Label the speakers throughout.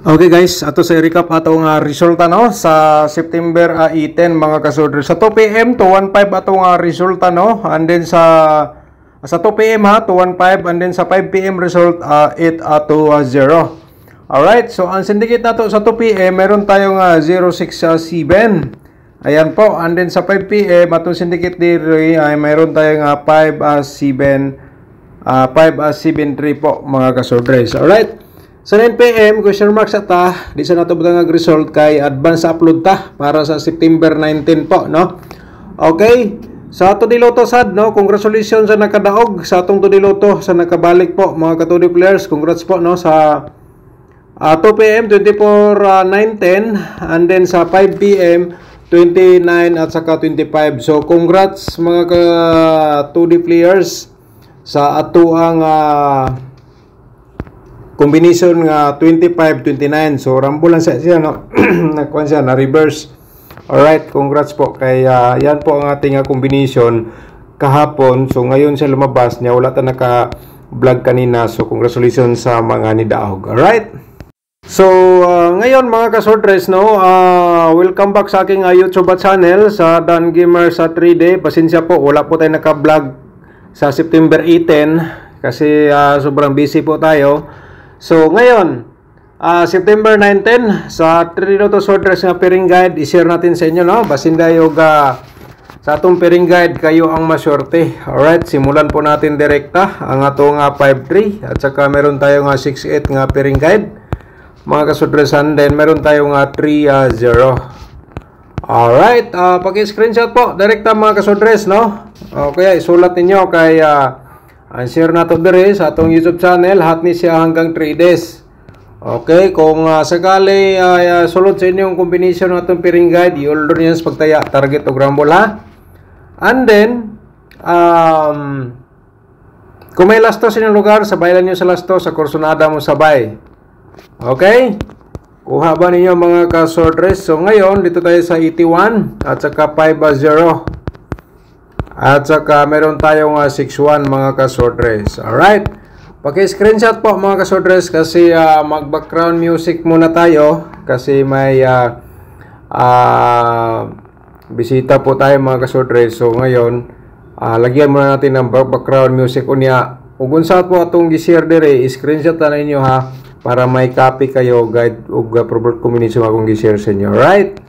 Speaker 1: Okay guys, ato sa recap atong resulta no sa September 18 mga kasodre. Sa 2 PM to 1:05 atong resulta no. And then sa 2 PM to 1:05 and then sa 5 PM result 8 to 0. Alright, so ang syndicate nato sa 2 PM meron tayong 067. Ayan po, and then sa 5 PM atong syndicate diri ay meron tayong 573 po mga kasodre. Alright. Sa 9 PM, question mark sa ta, di sa nato butang result kay advance upload ta para sa September 19 po, no? Okay. Sa ato diloto sad, no? Congratulations sa nakadaog sa atong diloto sa nakabalik po mga katudi players. Congrats po no sa 2 PM 24 910 and then sa 5 PM 29 at saka 25. So congrats mga katudi players sa ato ang combination nga 25-29. So rambo lang siya no. Nakuha siya na reverse. Alright, congrats po kay yan po ang ating combination kahapon. So ngayon siya lumabas niya, wala ta naka vlog kanina. So congratulations sa mga nidaog. Alright. So ngayon mga kasordres no, welcome back sa aking YouTube channel sa Dan Gamer sa 3D. Pasensya po, wala po tayo naka-vlog sa September 18 kasi sobrang busy po tayo. So ngayon, September 19 sa 3 to Swordress nga pairing guide, i-share natin sa inyo no. Basin dayo sa atong pairing guide kayo ang maswerte. Alright, simulan po natin direkta ang atong 5-3 at saka meron tayong 6-8 nga pairing guide. Mga kasodresan, then meron tayong 3-0. Alright, paki-screenshot po direkta mga kasodres no. Okay, isulat ninyo kay ang share nato dire sa atong YouTube channel, hatni siya hanggang 3 days. Okay, kung sakali sulod sa inyong combination ng atong pairing guide, i-order niyo sa pagtaya target o rumble ha. And then kung may lasto sa inyong lugar, sabayan niyo sa lasto sa Corsonada mo sabay. Okay? Kuha ba ninyo mga ka-swordress? So ngayon dito tayo sa 81 at saka 5-0. At saka meron tayong 6-1 mga ka-swordress. Alright. Paki-screenshot po mga ka-swordress kasi mag-background music muna tayo kasi may bisita po tayo mga ka-swordress. So ngayon, lagyan muna natin ng background music unya. Kung saan po atong gi-share dire, screenshot na ninyo ha para may copy kayo guide ug proper communication akong gi-share sa inyo. Alright.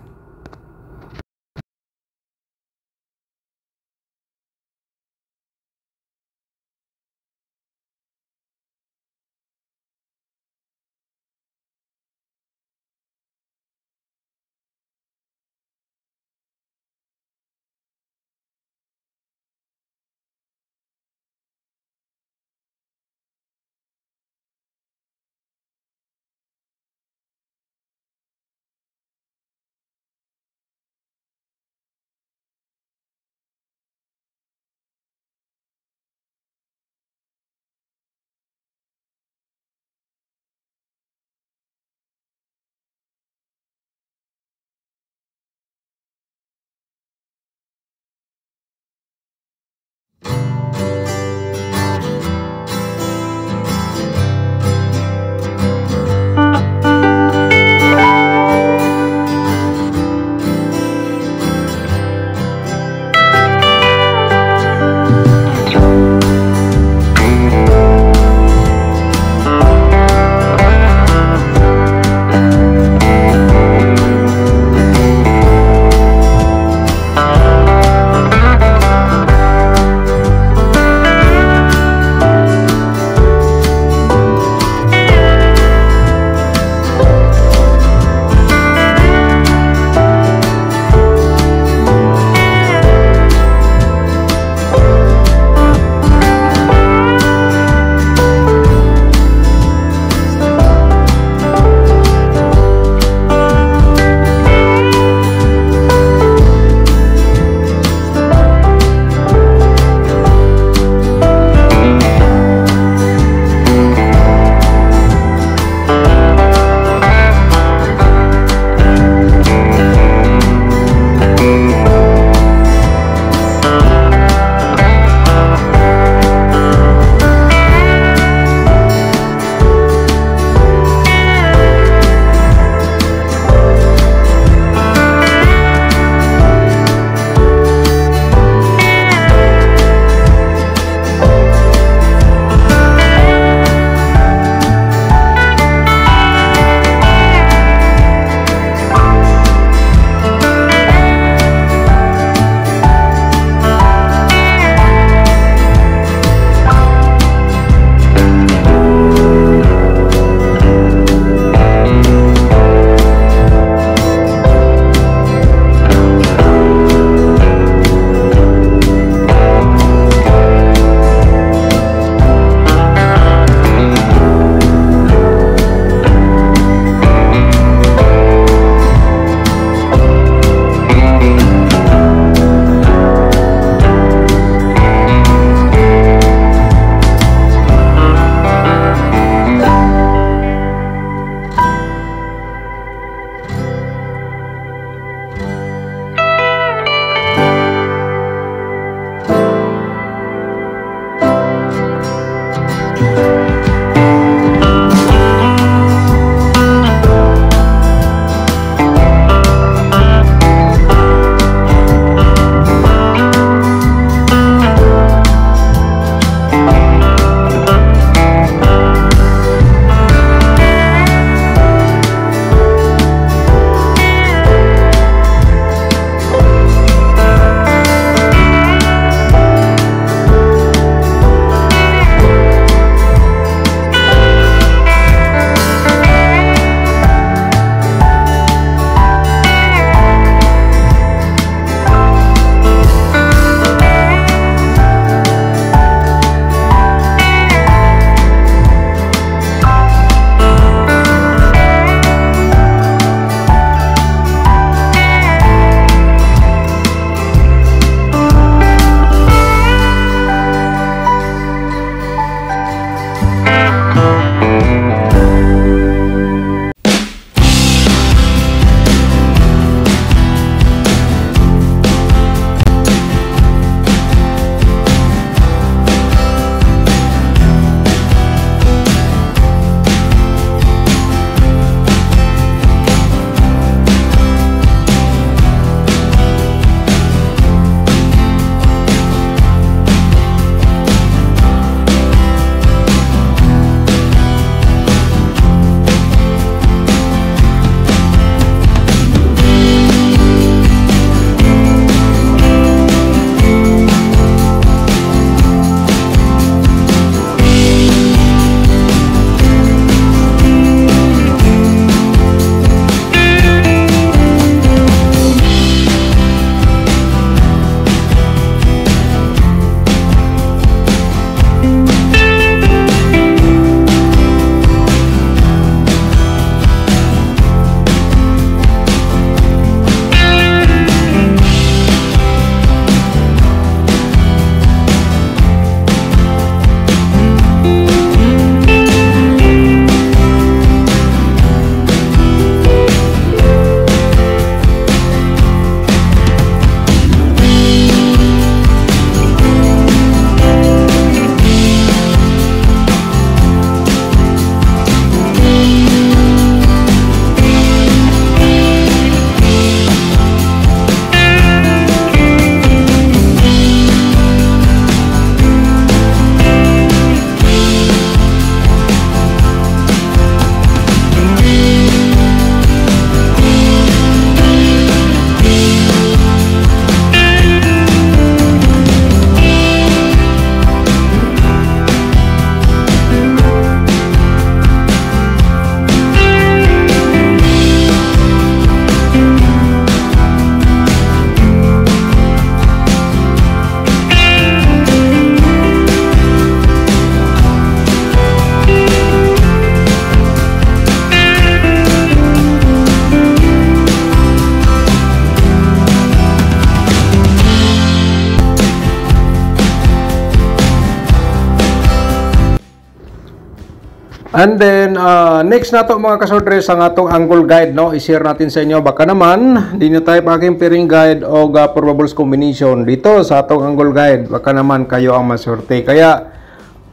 Speaker 1: And then, next na to mga kasordres, ang atong angle guide, no? I-share natin sa inyo. Baka naman, di nyo tayo paging pairing guide o probables combination dito sa atong angle guide. Baka naman kayo ang maswerte. Kaya,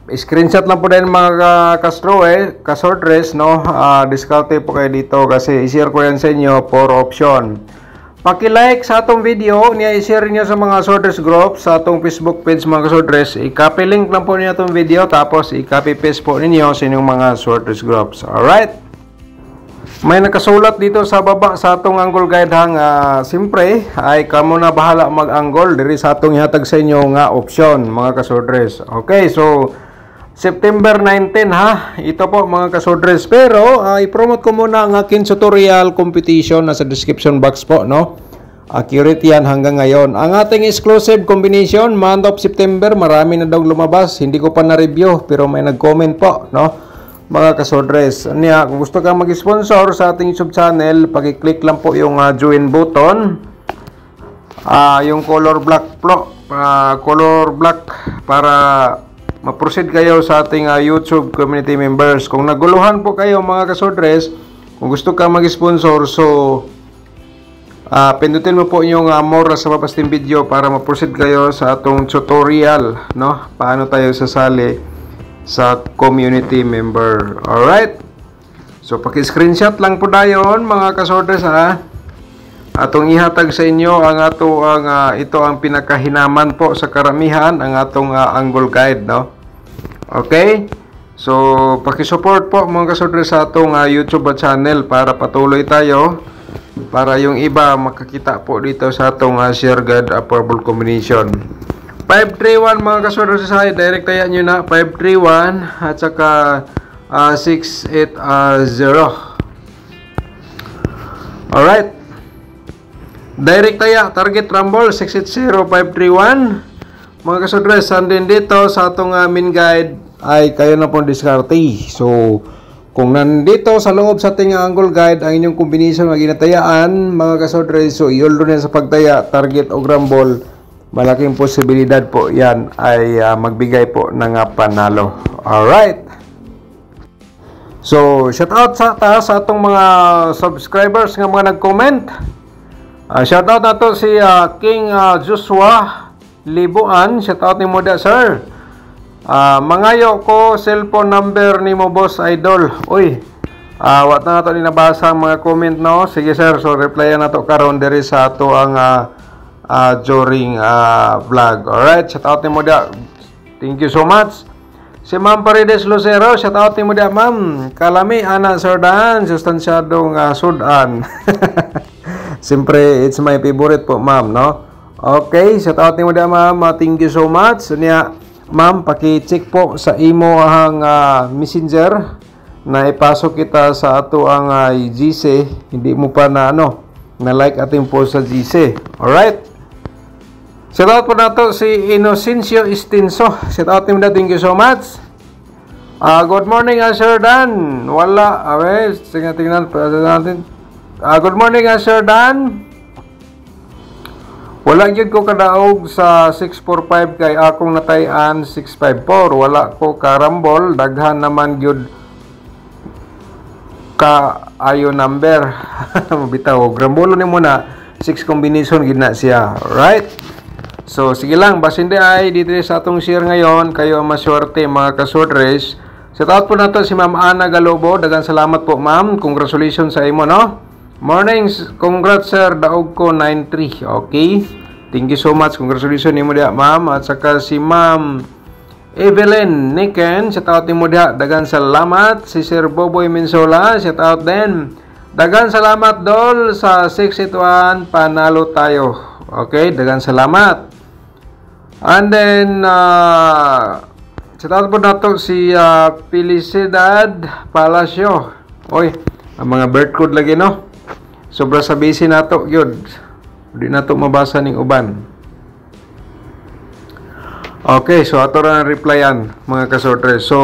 Speaker 1: screenshot lang po din mga kasordres, no? Discarte po kayo dito kasi i-share ko yan sa inyo for option. Paki-like sa atong video, niya i-share niyo sa mga kasordres group sa atong Facebook page mga kasordres. I-copy link lang po niyo atong video tapos i-copy paste po ninyo sa inyong mga kasordres groups. Alright? May nakasulat dito sa baba sa atong angle guide hang siyempre ay kamo na bahala mag-angle diri sa atong ihatag sa inyo nga option mga kasordres. Okay, so September 19 ha. Ito po mga kasordres. Pero i-promote ko muna ang akin tutorial competition nasa description box po, no? Accurate yan hanggang ngayon. Ang ating exclusive combination month of September, marami na daw lumabas. Hindi ko pa na-review pero may nag-comment po, no? Mga kasordres. Niya, kung gusto kang mag-sponsor sa ating YouTube channel, paki-click lang po yung join button. Yung color black para ma-proceed kayo sa ating YouTube community members. Kung naguluhan po kayo mga kasordres, kung gusto ka mag-sponsor, so pindutin mo po yung more sa papasting video para ma-proceed kayo sa atong tutorial, no? Paano tayo sasali sa community member. Alright? So, paki-screenshot lang po dayon mga kasordres ha. Atong ihatag sa inyo ang ito ang pinakahinaman po sa karamihan ang atong angle guide, no? Okay? So, paki-support po mga kasordres sa atong YouTube channel para patuloy tayo para yung iba makakita po dito sa atong share guide affordable combination. 531 mga kasordres sa direct tayo nyo na 531 at saka 680. Alright. Direct tayo, target rumble 680531. Mga kasordres, andin dito sa atong main guide ay kayo na pong diskarte. So, kung nandito sa loob sa ating angle guide ang inyong combination na ginatayaan, mga kasordres, so i-order na sa pagtaya, target o rumble, malaking posibilidad po yan ay magbigay po ng panalo. Alright. So, shout out sa atong mga subscribers nga mga nag-comment. Shoutout na to si King Joshua Libuan. Shoutout ni mo da, sir. Mangayo ko cellphone number ni mo, boss idol. Uy, wat na to ni nabasa ang mga comment, no? Sige sir, so replyan na to karon diri sa ato ang during vlog. Alright, shoutout ni mo da. Thank you so much. Si Ma'am Paredes Lucero, shoutout ni mo da, ma'am. Kalami ana sordan, sustansyadong sudan. Siyempre, it's my favorite po, ma'am, no? Okay, shout out ni mo da, ma'am. Thank you so much. So, niya, ma'am, paki-check po sa imo ang messenger na ipasok kita sa ato ang GC. Hindi mo pa na, na-like ating po sa GC. Alright? Shout out po na to si Inocencio Istinso. Shout out ni mo da, thank you so much. Good morning, Sir Dan. Wala. Okay, tingnan natin. Good morning, Sir Dan. Wala gyud ko kadaog sa 645 kay akong natayan 654. Wala ko karambol, daghan naman gyud ka ayo number. Mabitaw, grambolo ni muna 6 combination gid na siya. Right? So sige lang, basin di ay dito sa atong share ngayon, kayo ang maswerte mga kasordres. Shout out po na to si Ma'am Ana Galobo. Daghang salamat po, ma'am. Congratulations sa imo, no? Mornings, congrats sir, daog ko 93. Okay, thank you so much, congratulations nimo dia, ma'am. At saka si Ma'am Evelyn Niken, shout out nimo dia, dagan salamat. Si Sir Boboy Minsola, shout out din, dagan salamat dol sa 681, panalo tayo. Okay, dagan salamat. And then shout out po nato si Felicidad Palacio. Oy, ang mga birth code lagi, no? Sobra sa busy nato gyud. Di nato mabasa ning uban. Okay, so ato ra replyan mga kasordres. So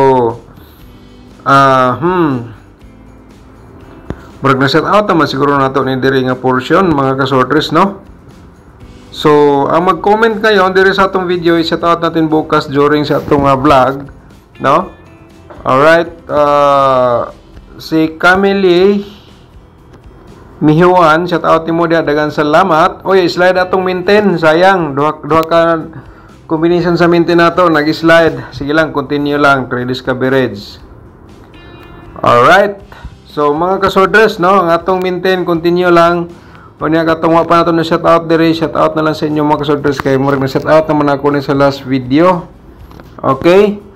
Speaker 1: Murag na shout out naman siguro nato ni diri nga portion mga kasordres, no? So, ang mag-comment ngayon diri sa atong video, i-shout out natin bukas during sa atong vlog, no? Alright, si Camille Mihuan, shout out mo dia, dagan salamat. Oy, slide atong maintain, sayang duha ka combination sa maintain nato, nag-slide. Sige lang, continue lang, credits coverage. Alright, so mga kasorders, no, ang atong maintain, continue lang. O niya katong wa pa nato na shout out dire, shout out na lang sa inyo mga kasorders, kay mo rin na shout out naman ako ni sa last video. Okay.